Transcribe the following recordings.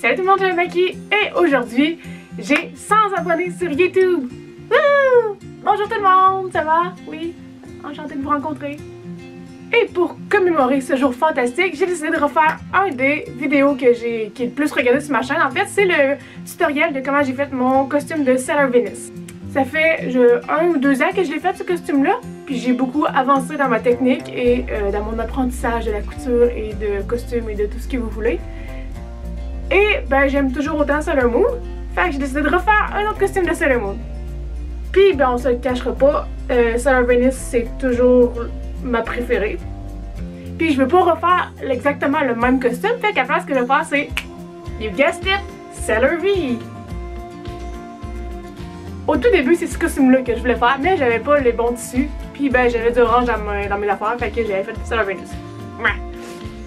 Salut tout le monde, je suis Maki et aujourd'hui, j'ai 100 abonnés sur YouTube! Wouh! Bonjour tout le monde, ça va? Oui, enchantée de vous rencontrer. Et pour commémorer ce jour fantastique, j'ai décidé de refaire un des vidéos qui est le plus regardé sur ma chaîne. En fait, c'est le tutoriel de comment j'ai fait mon costume de Sailor Venus. Ça fait 1 ou 2 ans que je l'ai fait ce costume-là, puis j'ai beaucoup avancé dans ma technique et dans mon apprentissage de la couture et de costume et de tout ce que vous voulez. Et ben j'aime toujours autant Sailor Moon, fait que j'ai décidé de refaire un autre costume de Sailor Moon. Puis ben on se le cachera pas, Sailor Venus c'est toujours ma préférée. Puis je veux pas refaire exactement le même costume, fait qu'à la place que je vais faire c'est, you guessed it, Sailor V. Au tout début c'est ce costume là que je voulais faire, mais j'avais pas les bons tissus, puis ben j'avais du orange dans mes affaires, fait que j'avais fait Sailor Venus.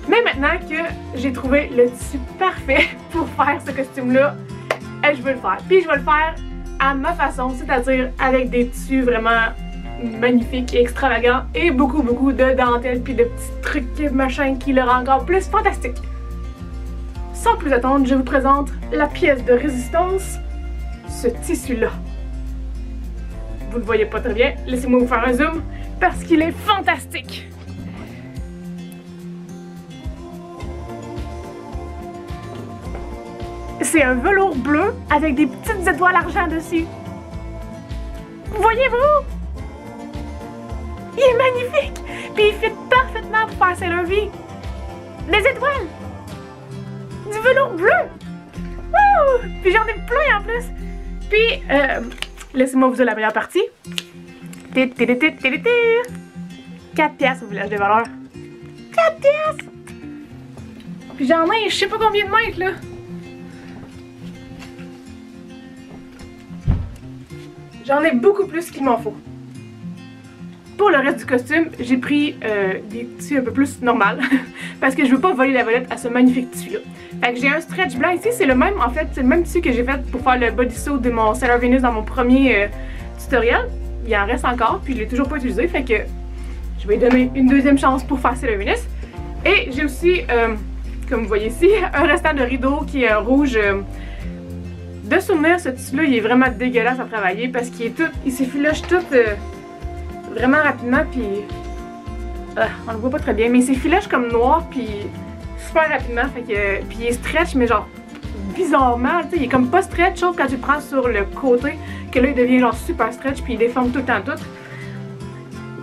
Mais maintenant que j'ai trouvé le tissu parfait pour faire ce costume-là, je veux le faire. Puis je vais le faire à ma façon, c'est-à-dire avec des tissus vraiment magnifiques et extravagants et beaucoup de dentelles puis de petits trucs machin qui le rend encore plus fantastique. Sans plus attendre, je vous présente la pièce de résistance, ce tissu-là. Vous ne le voyez pas très bien, laissez-moi vous faire un zoom parce qu'il est fantastique. C'est un velours bleu avec des petites étoiles argent dessus. Voyez-vous? Il est magnifique! Puis il fit parfaitement pour faire Sailor V. Des étoiles! Du velours bleu! Wouh! Puis j'en ai plein en plus! Puis, laissez-moi vous dire la meilleure partie. 4 piastres au village des valeurs. 4 piastres! Puis j'en ai je sais pas combien de mètres là. J'en ai beaucoup plus qu'il m'en faut. Pour le reste du costume, j'ai pris des tissus un peu plus normaux parce que je veux pas voler la vedette à ce magnifique tissu-là. Fait que j'ai un stretch blanc ici, c'est le même en fait, c'est le même tissu que j'ai fait pour faire le bodysuit de mon Sailor Venus dans mon premier tutoriel. Il en reste encore, puis je l'ai toujours pas utilisé, fait que je vais lui donner une deuxième chance pour faire Sailor Venus. Et j'ai aussi, comme vous voyez ici, un restant de rideau qui est rouge. De souvenir, ce tissu-là, il est vraiment dégueulasse à travailler parce qu'il est tout, il s'effiloche tout vraiment rapidement, puis on le voit pas très bien, mais il s'effiloche comme noir, puis super rapidement, fait que, puis il est stretch, mais genre bizarrement, tu sais, il est comme pas stretch, sauf quand tu le prends sur le côté, que là il devient genre super stretch, puis il déforme tout le temps tout.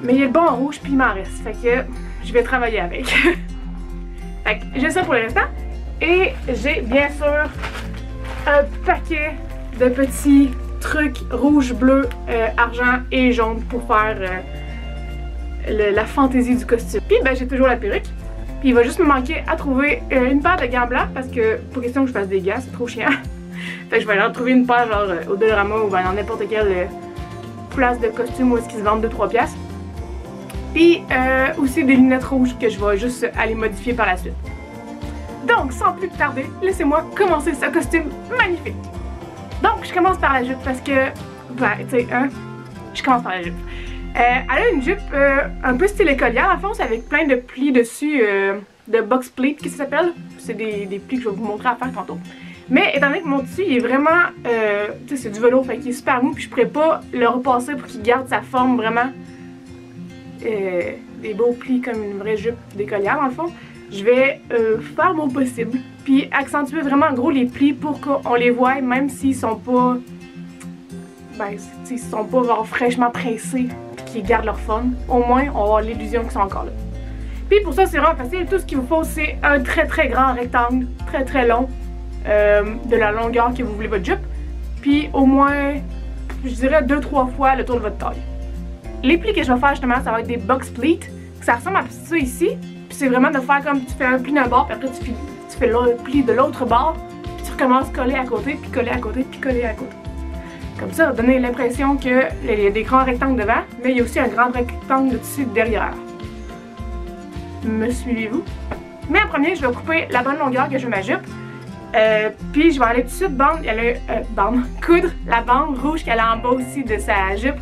Mais il est bon en rouge, puis il m'en reste, fait que je vais travailler avec. Fait que j'ai ça pour le restant, et j'ai bien sûr un paquet de petits trucs rouge, bleu, argent et jaune pour faire la fantaisie du costume. Puis ben j'ai toujours la perruque. Puis il va juste me manquer à trouver une paire de gants blancs parce que pour question que je fasse des gants, c'est trop chiant. Fait que je vais aller en trouver une paire genre au Dollarama ou ben, dans n'importe quelle place de costume où est-ce qu'ils se vendent 2-3 piastres. Puis aussi des lunettes rouges que je vais juste aller modifier par la suite. Donc, sans plus tarder, laissez-moi commencer ce costume magnifique. Donc, je commence par la jupe parce que, ben, tu sais, je commence par la jupe. Elle a une jupe un peu style écolière, en fond, c'est avec plein de plis dessus, de box pleat, qui s'appelle. C'est des plis que je vais vous montrer à faire tantôt. Mais étant donné que mon tissu, il est vraiment, tu sais, c'est du velours, fait qu'il est super mou, puis je pourrais pas le repasser pour qu'il garde sa forme vraiment, des beaux plis comme une vraie jupe d'écolière, dans le fond. Je vais faire mon possible, puis accentuer vraiment en gros les plis pour qu'on les voie, même s'ils sont pas, ben, s'ils sont pas genre fraîchement pressés, puis qu'ils gardent leur forme. Au moins, on va avoir l'illusion qu'ils sont encore là. Puis pour ça, c'est vraiment facile. Tout ce qu'il vous faut, c'est un très grand rectangle, très long, de la longueur que vous voulez votre jupe. Puis au moins, je dirais 2-3 fois le tour de votre taille. Les plis que je vais faire justement, ça va être des box pleats. Ça ressemble à ça ici. C'est vraiment de faire comme tu fais un pli d'un bord, puis après tu fais le pli de l'autre bord, puis tu recommences à coller à côté, puis coller à côté, puis coller à côté. Comme ça, ça va donner l'impression qu'il y a des grands rectangles devant, mais il y a aussi un grand rectangle de tissu derrière. Me suivez-vous? Mais en premier, je vais couper la bonne longueur que je veux ma jupe, puis je vais aller tout de suite coudre la bande rouge qu'elle a en bas aussi de sa jupe,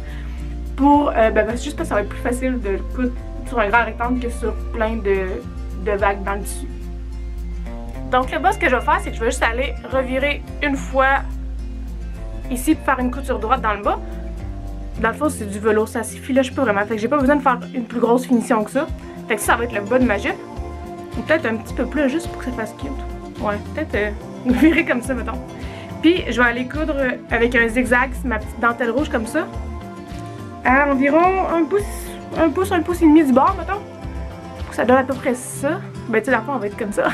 pour, juste parce que ça va être plus facile de coudre sur un grand rectangle que sur plein de vagues dans le dessus. Donc là-bas, ce que je vais faire, c'est que je vais juste aller revirer une fois ici pour faire une couture droite dans le bas. Dans le fond, c'est du velours, ça suffit là, je sais pas vraiment. Fait que j'ai pas besoin de faire une plus grosse finition que ça. Fait que ça va être le bas de ma jupe. Ou peut-être un petit peu plus juste pour que ça fasse cute. Ouais, peut-être virer comme ça, mettons. Puis je vais aller coudre avec un zigzag, ma petite dentelle rouge comme ça. À environ un pouce et demi du bord, mettons. Pour que ça donne à peu près ça. Ben tu sais, la fois, on va être comme ça.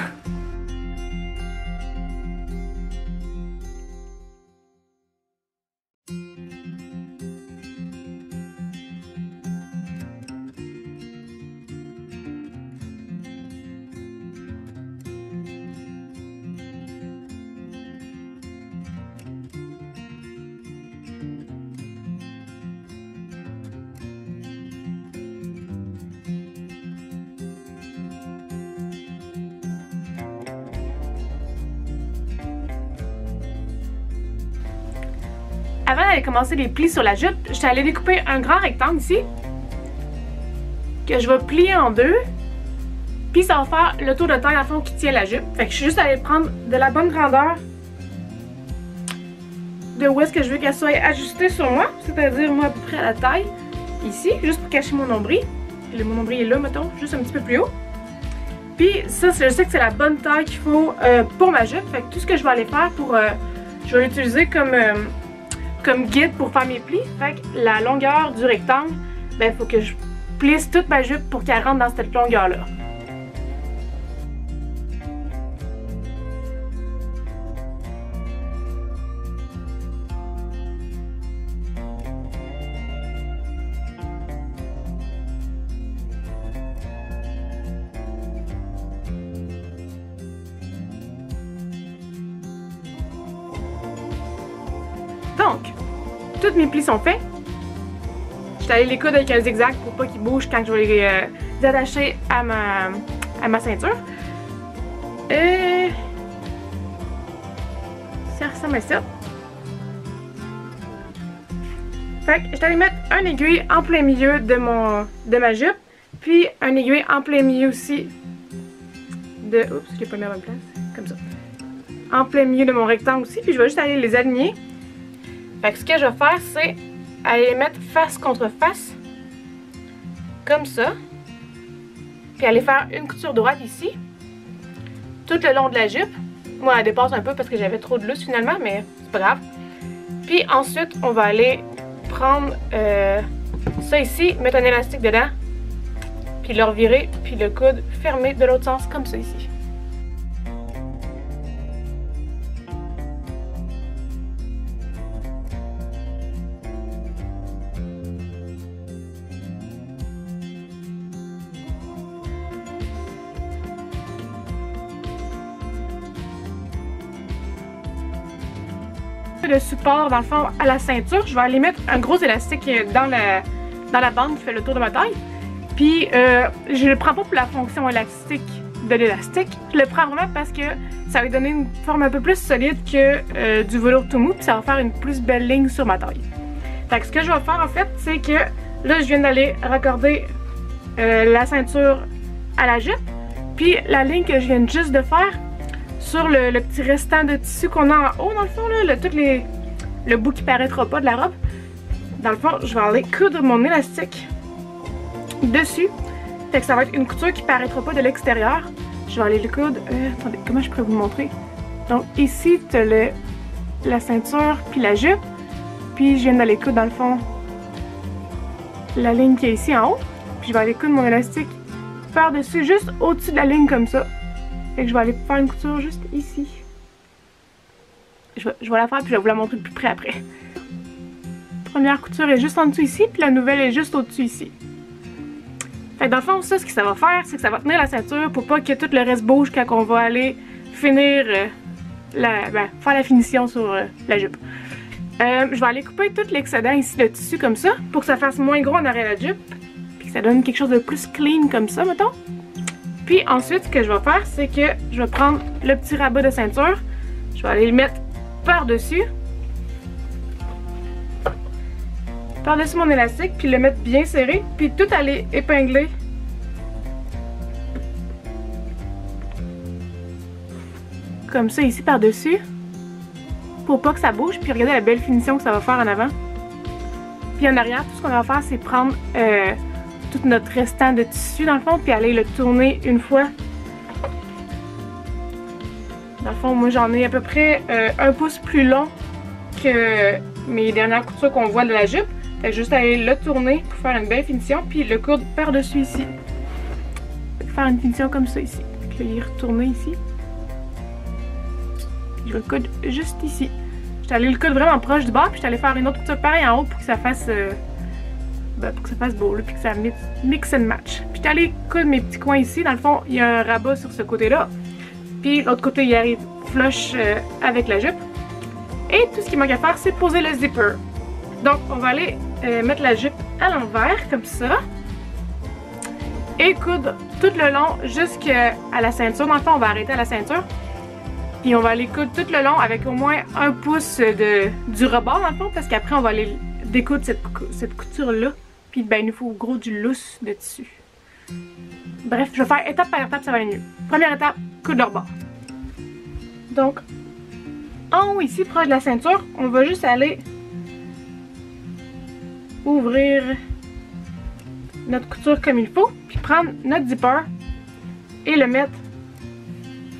Avant d'aller commencer les plis sur la jupe, je suis allée découper un grand rectangle ici, que je vais plier en deux, puis ça va faire le tour de taille à fond qui tient la jupe. Fait que je suis juste allée prendre de la bonne grandeur de où est-ce que je veux qu'elle soit ajustée sur moi, c'est-à-dire moi à peu près à la taille, ici, juste pour cacher mon nombril. Et mon nombril est là, mettons, juste un petit peu plus haut. Puis ça, je sais que c'est la bonne taille qu'il faut pour ma jupe, fait que tout ce que je vais aller faire pour... je vais l'utiliser comme guide pour faire mes plis. Fait que la longueur du rectangle, ben il faut que je plisse toute ma jupe pour qu'elle rentre dans cette longueur-là. Donc, tous mes plis sont faits. Je suis allée les coudre avec un zigzag pour pas qu'ils bougent quand je vais les attacher à ma ceinture. Et ça ressemble à ça. Fait que je suis allée mettre un aiguille en plein milieu de ma jupe, puis un aiguille en plein milieu aussi de... Oups, je l'ai pas mis à la bonne place. Comme ça. En plein milieu de mon rectangle aussi, puis je vais juste aller les aligner. Fait que ce que je vais faire, c'est aller les mettre face contre face, comme ça, puis aller faire une couture droite ici, tout le long de la jupe. Moi, elle dépasse un peu parce que j'avais trop de lousse finalement, mais c'est pas grave. Puis ensuite, on va aller prendre ça ici, mettre un élastique dedans, puis le revirer, puis le coude fermé de l'autre sens, comme ça ici. De support dans le fond à la ceinture, je vais aller mettre un gros élastique dans la bande qui fait le tour de ma taille. Puis je le prends pas pour la fonction élastique de l'élastique, je le prends vraiment parce que ça va donner une forme un peu plus solide que du velours tout mou, puis ça va faire une plus belle ligne sur ma taille. Fait que ce que je vais faire en fait, c'est que là je viens d'aller raccorder la ceinture à la jupe, puis la ligne que je viens juste de faire sur le petit restant de tissu qu'on a en haut dans le fond, là, le bout qui paraîtra pas de la robe. Dans le fond, je vais aller coudre mon élastique dessus. Fait que ça va être une couture qui paraîtra pas de l'extérieur. Je vais aller le coudre. Attendez, comment je pourrais vous montrer? Donc ici, tu as la ceinture puis la jupe. Puis je viens d'aller coudre dans le fond la ligne qui est ici en haut. Puis je vais aller coudre mon élastique par-dessus, juste au-dessus de la ligne comme ça. Fait que je vais aller faire une couture juste ici. Je vais la faire puis je vais vous la montrer de plus près après. Première couture est juste en dessous ici, puis la nouvelle est juste au-dessus ici. Fait que dans le fond, ça, ce que ça va faire, c'est que ça va tenir la ceinture pour pas que tout le reste bouge quand on va aller finir faire la finition sur la jupe. Je vais aller couper tout l'excédent ici de tissu comme ça, pour que ça fasse moins gros en arrière de la jupe, puis que ça donne quelque chose de plus clean comme ça, mettons. Puis ensuite, ce que je vais faire, c'est que je vais prendre le petit rabat de ceinture, je vais aller le mettre par-dessus mon élastique, puis le mettre bien serré, puis tout aller épingler comme ça ici par-dessus pour pas que ça bouge. Puis regardez la belle finition que ça va faire en avant. Puis en arrière, tout ce qu'on va faire, c'est prendre tout notre restant de tissu dans le fond, puis aller le tourner une fois. Dans le fond, moi j'en ai à peu près 1 pouce plus long que mes dernières coutures qu'on voit de la jupe. Fait que juste aller le tourner pour faire une belle finition, puis le coudre par-dessus ici. Faire une finition comme ça ici. Fait que là, il est retourné ici. Je vais le coudre juste ici. Je suis allée le coudre vraiment proche du bord, puis je suis allée faire une autre couture pareille en haut pour que ça fasse beau, là, puis que ça mix and match. Puis je suis allée coudre mes petits coins ici. Dans le fond, il y a un rabat sur ce côté-là. Puis l'autre côté, il arrive flush avec la jupe. Et tout ce qui manque à faire, c'est poser le zipper. Donc, on va aller mettre la jupe à l'envers, comme ça. Et coudre tout le long jusqu'à la ceinture. Dans le fond, on va arrêter à la ceinture. Puis on va aller coudre tout le long avec au moins 1 pouce du rebord, dans le fond. Parce qu'après, on va aller découdre cette couture-là. Puis, ben, il nous faut gros du lousse de tissu. Bref, je vais faire étape par étape, ça va aller mieux. Première étape, coudre le rebord. Donc, en haut ici, proche de la ceinture, on va juste aller ouvrir notre couture comme il faut, puis prendre notre zipper et le mettre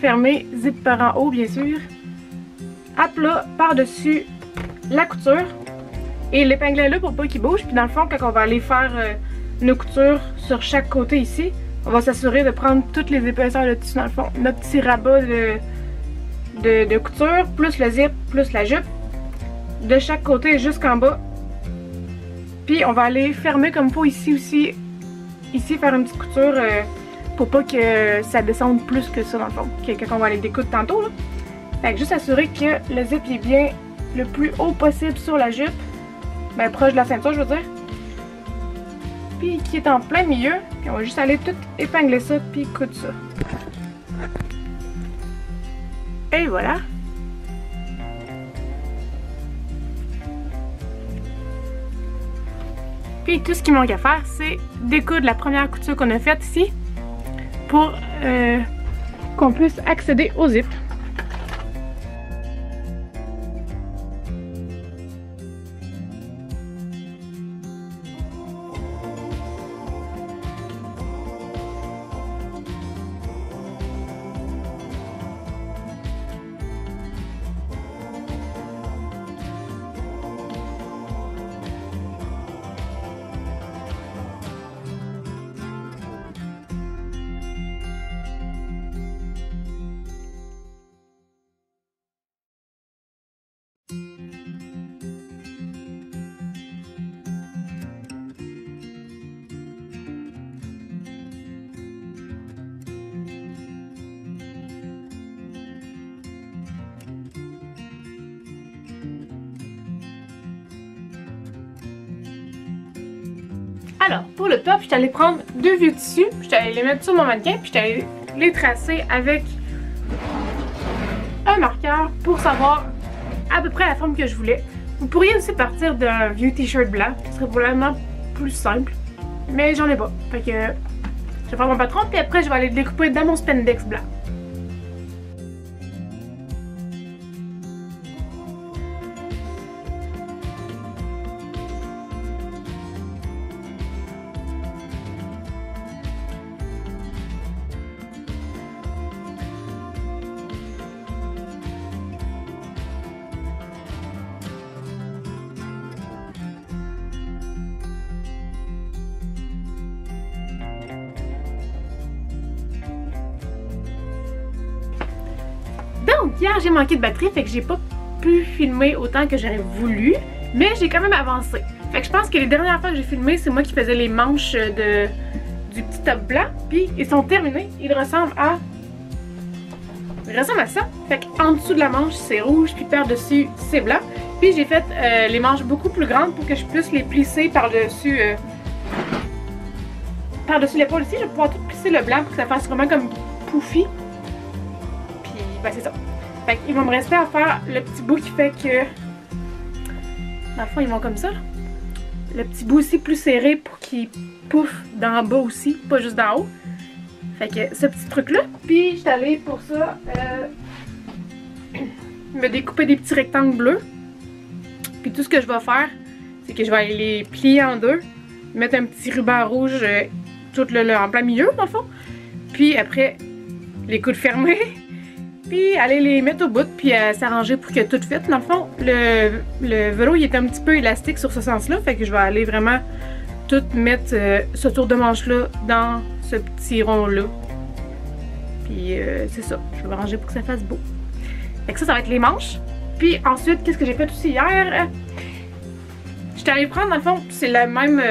fermé, zipper en haut bien sûr, à plat par-dessus la couture et l'épingler là pour pas qu'il bouge. Puis dans le fond, quand on va aller faire nos coutures sur chaque côté ici, on va s'assurer de prendre toutes les épaisseurs de tissu dans le fond. Notre petit rabat de couture, plus le zip, plus la jupe, de chaque côté jusqu'en bas. Puis on va aller fermer comme il faut ici aussi. Ici, faire une petite couture pour pas que ça descende plus que ça dans le fond. Quand on va aller découdre tantôt là. Fait que juste assurer que le zip est bien le plus haut possible sur la jupe. Ben proche de la ceinture je veux dire. Puis qui est en plein milieu. Puis on va juste aller tout épingler ça puis coudre ça. Et voilà. Puis tout ce qui manque à faire, c'est découdre la première couture qu'on a faite ici pour qu'on puisse accéder au zip. Alors, pour le top, je suis allée prendre 2 vieux tissus, je suis allée les mettre sur mon mannequin, puis je suis allée les tracer avec un marqueur pour savoir à peu près la forme que je voulais. Vous pourriez aussi partir d'un vieux t-shirt blanc, ce serait probablement plus simple, mais j'en ai pas. Fait que je vais faire mon patron, puis après je vais aller le découper dans mon spandex blanc. Donc hier j'ai manqué de batterie, fait que j'ai pas pu filmer autant que j'aurais voulu, mais j'ai quand même avancé. Fait que je pense que les dernières fois que j'ai filmé, c'est moi qui faisais les manches du petit top blanc, puis ils sont terminés. Ils ressemblent à ça. Fait qu'en dessous de la manche c'est rouge, puis par-dessus c'est blanc. Puis j'ai fait les manches beaucoup plus grandes pour que je puisse les plisser par-dessus l'épaule ici. Je vais pouvoir tout plisser le blanc pour que ça fasse vraiment comme poufy. Ben c'est ça. Fait qu'il va me rester à faire le petit bout qui fait que dans le fond ils vont comme ça là. Le petit bout aussi plus serré pour qu'il pouffe d'en bas aussi, pas juste d'en haut. Fait que ce petit truc là. Puis je suis allée pour ça me découper des petits rectangles bleus. Puis tout ce que je vais faire, c'est que je vais aller les plier en deux, mettre un petit ruban rouge tout en plein milieu, dans le fond. Puis après, les coudes fermés, puis aller les mettre au bout, puis s'arranger pour que tout fitte. Dans le fond, le vélo, il est un petit peu élastique sur ce sens-là, fait que je vais aller vraiment tout mettre ce tour de manche-là dans ce petit rond-là. Puis c'est ça, je vais m'arranger pour que ça fasse beau. Fait que ça va être les manches. Puis ensuite, qu'est-ce que j'ai fait aussi hier? J'étais allée prendre, dans le fond, c'est la même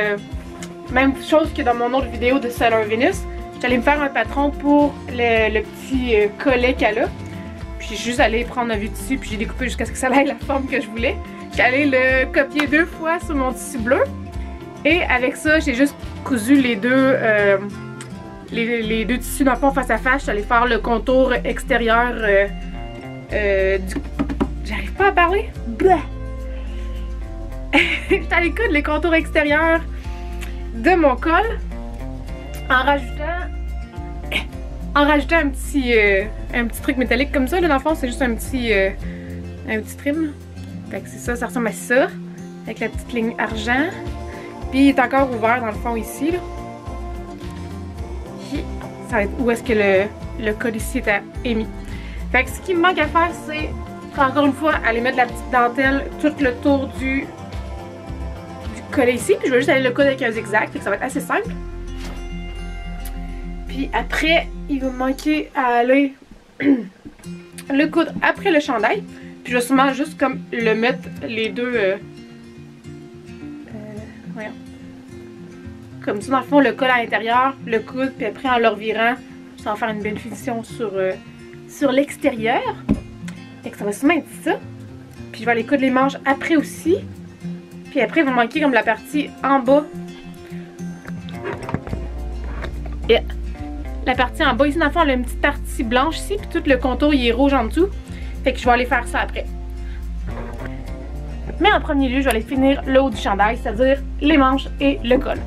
chose que dans mon autre vidéo de Sailor Venus. J'étais allée me faire un patron pour le petit collet qu'elle a. Puis j'ai juste allé prendre un vieux tissu, puis j'ai découpé jusqu'à ce que ça ait la forme que je voulais. J'ai allé le copier 2 fois sur mon tissu bleu. Et avec ça, j'ai juste cousu les deux tissus dans le fond face à face. J'allais faire le contour extérieur du... J'arrive pas à parler? J'étais allée coudre les contours extérieurs de mon col en rajoutant un petit truc métallique comme ça. Là, dans le fond, c'est juste un petit trim. Fait que c'est ça, ça ressemble à ça. Avec la petite ligne argent. Puis il est encore ouvert dans le fond ici. Là. Ça va être où est-ce que le col ici est émis. Fait que ce qui me manque à faire, c'est encore une fois aller mettre la petite dentelle tout le tour du collet ici. Puis je vais juste aller le coudre avec un zigzag. Fait que ça va être assez simple. Puis après, il va me manquer à aller le coudre après le chandail. Puis je vais sûrement juste comme le mettre les deux... voyons. Comme ça, dans le fond, le col à l'intérieur, le coude, puis après en le revirant, ça va faire une belle finition sur l'extérieur. Fait que ça va sûrement être ça. Puis je vais aller coudre les manches après aussi. Puis après, il va me manquer comme la partie en bas. Et la partie en bas, ici, dans le fond, elle a une petite partie blanche ici, puis tout le contour, il est rouge en dessous. Fait que je vais aller faire ça après. Mais en premier lieu, je vais aller finir le haut du chandail, c'est-à-dire les manches et le col.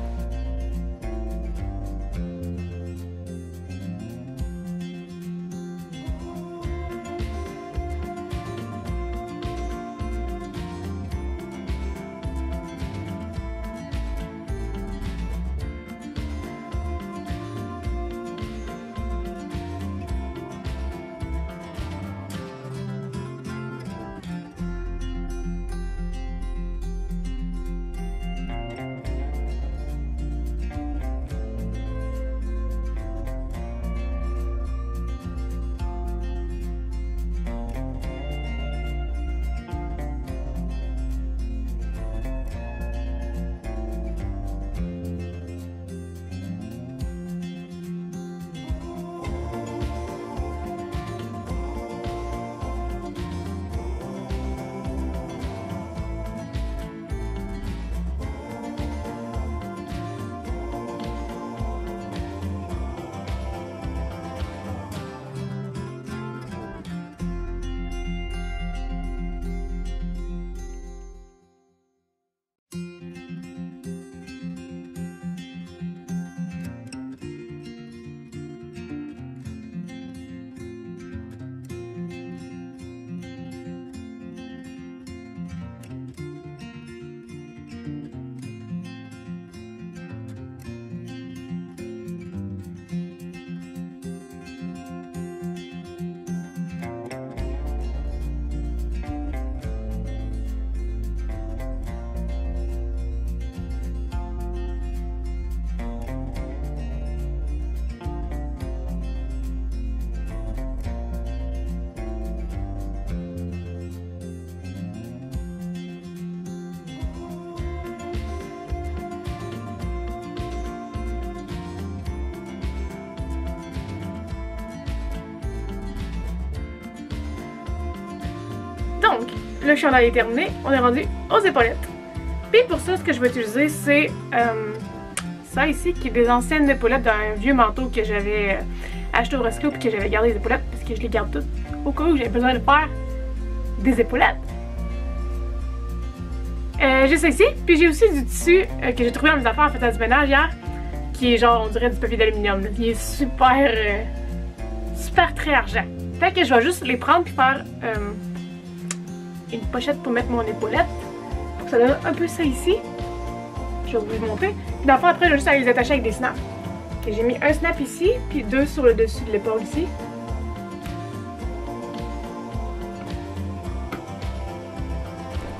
Donc, le chandail est terminé, on est rendu aux épaulettes. Puis pour ça, ce que je vais utiliser, c'est ça ici, qui est des anciennes épaulettes d'un vieux manteau que j'avais acheté au Resclo puis que j'avais gardé les épaulettes parce que je les garde toutes au cas où j'avais besoin de faire des épaulettes. J'ai ça ici, puis j'ai aussi du tissu que j'ai trouvé dans mes affaires en faisant du ménage hier, qui est genre, on dirait du papier d'aluminium. Il est super, super très argent. Fait que je vais juste les prendre puis faire une pochette pour mettre mon épaulette. Pour que ça donne un peu ça ici. Je vais vous le montrer. Puis dans le fond, après, je vais juste aller les attacher avec des snaps. J'ai mis un snap ici, puis 2 sur le dessus de l'épaule ici.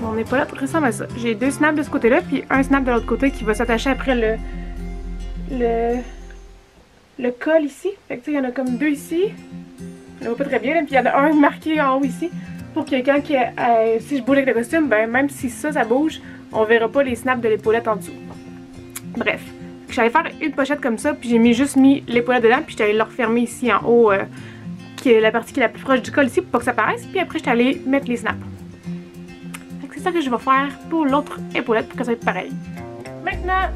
Mon épaulette ressemble à ça. J'ai 2 snaps de ce côté-là, puis un snap de l'autre côté qui va s'attacher après le col ici. Fait que tu sais, il y en a comme 2 ici. On ne voit pas très bien, là. Puis il y en a un marqué en haut ici. Pour que quand si je bouge avec le costume, ben même si ça bouge, on verra pas les snaps de l'épaulette en dessous. Bref. J'allais faire une pochette comme ça, puis j'ai juste mis l'épaulette dedans, puis j'allais le refermer ici en haut, qui est la partie qui est la plus proche du col ici, pour pas que ça paraisse. Puis après, j'étais allée mettre les snaps. C'est ça que je vais faire pour l'autre épaulette pour que ça soit pareil. Maintenant,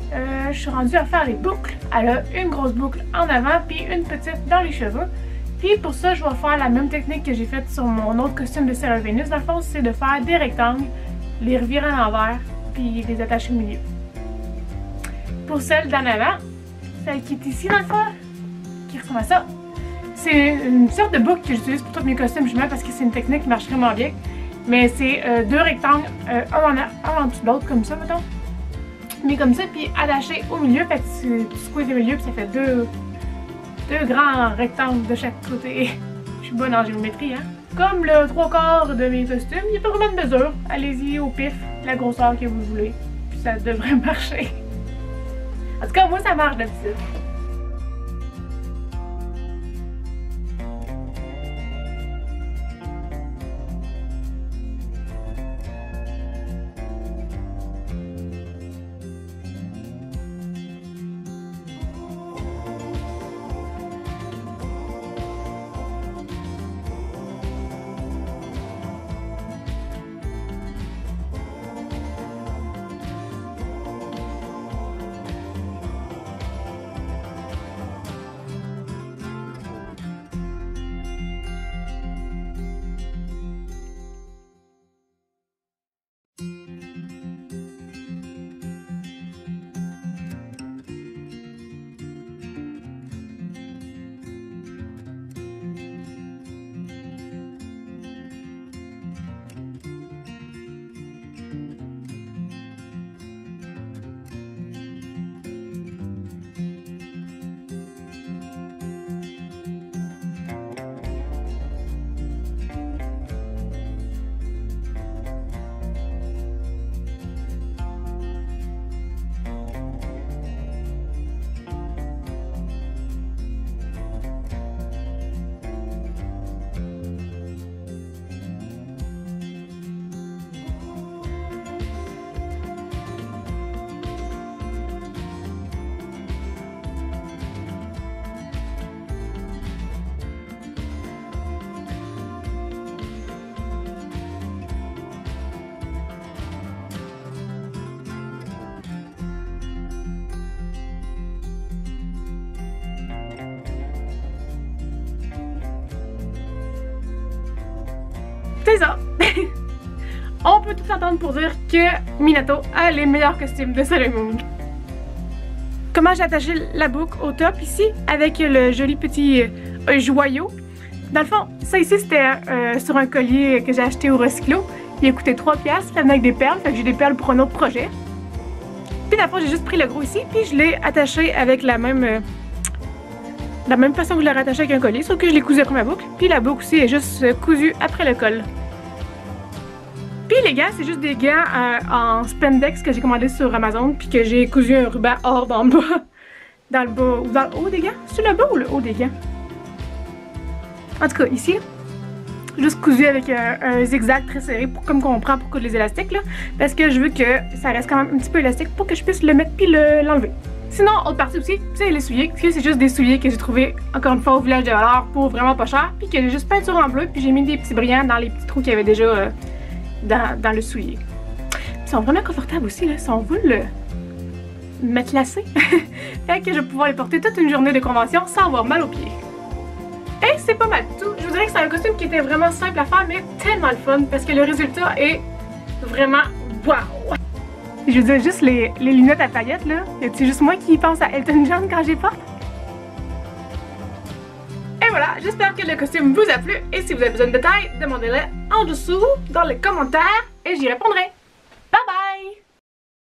je suis rendue à faire les boucles. Elle a une grosse boucle en avant puis une petite dans les cheveux. Puis pour ça, je vais faire la même technique que j'ai faite sur mon autre costume de Sailor Venus. Dans le fond, c'est de faire des rectangles, les revirer à l'envers puis les attacher au milieu. Pour celle d'en avant, celle qui est ici dans le fond, qui ressemble à ça, c'est une sorte de boucle que j'utilise pour tous mes costumes je mets parce que c'est une technique qui marche vraiment bien. Mais c'est 2 rectangles, un en dessous de l'autre, comme ça, mettons. Mais comme ça, puis attaché au milieu, fait que tu squeezes le milieu, puis ça fait deux grands rectangles de chaque côté. Je suis bonne en géométrie, hein. Comme le 3/4 de mes costumes, il n'y a pas vraiment de mesure. Allez-y au pif, la grosseur que vous voulez. Puis ça devrait marcher. En tout cas, moi, ça marche d'habitude. C'est ça! On peut tout s'entendre pour dire que Minato a les meilleurs costumes de Sailor Moon. Comment j'ai attaché la boucle au top ici avec le joli petit joyau. Dans le fond, ça ici c'était sur un collier que j'ai acheté au Recyclo. Il a coûté 3$, il venait avec des perles, fait que j'ai des perles pour un autre projet. Puis dans le fond, j'ai juste pris le gros ici, puis je l'ai attaché avec la même façon que je l'aurais attaché avec un collier, sauf que je l'ai cousu après ma boucle. Puis la boucle aussi est juste cousue après le col. Puis les gants, c'est juste des gants en spandex que j'ai commandé sur Amazon, puis que j'ai cousu un ruban hors dans le bas. Dans le bas, ou dans le haut des gants? C'est le bas ou le haut des gants? En tout cas, ici, juste cousu avec un zigzag très serré, comme qu'on prend pour coudre les élastiques, là. Parce que je veux que ça reste quand même un petit peu élastique pour que je puisse le mettre puis l'enlever. Sinon, autre partie aussi, c'est les souliers. C'est juste des souliers que j'ai trouvé encore une fois au village de Valor pour vraiment pas cher. Puis que j'ai juste peinture en bleu, puis j'ai mis des petits brillants dans les petits trous qu'il y avait déjà dans le soulier. Ils sont vraiment confortables aussi, là. Si on veut le mettre lacé. Fait que je vais pouvoir les porter toute une journée de convention sans avoir mal aux pieds. Et c'est pas mal tout. Je vous dirais que c'est un costume qui était vraiment simple à faire, mais tellement le fun parce que le résultat est vraiment wow! Je veux dire, juste les lunettes à paillettes, là. C'est juste moi qui pense à Elton John quand j'y porte. Et voilà, j'espère que le costume vous a plu et si vous avez besoin de détails, demandez-les en dessous dans les commentaires et j'y répondrai.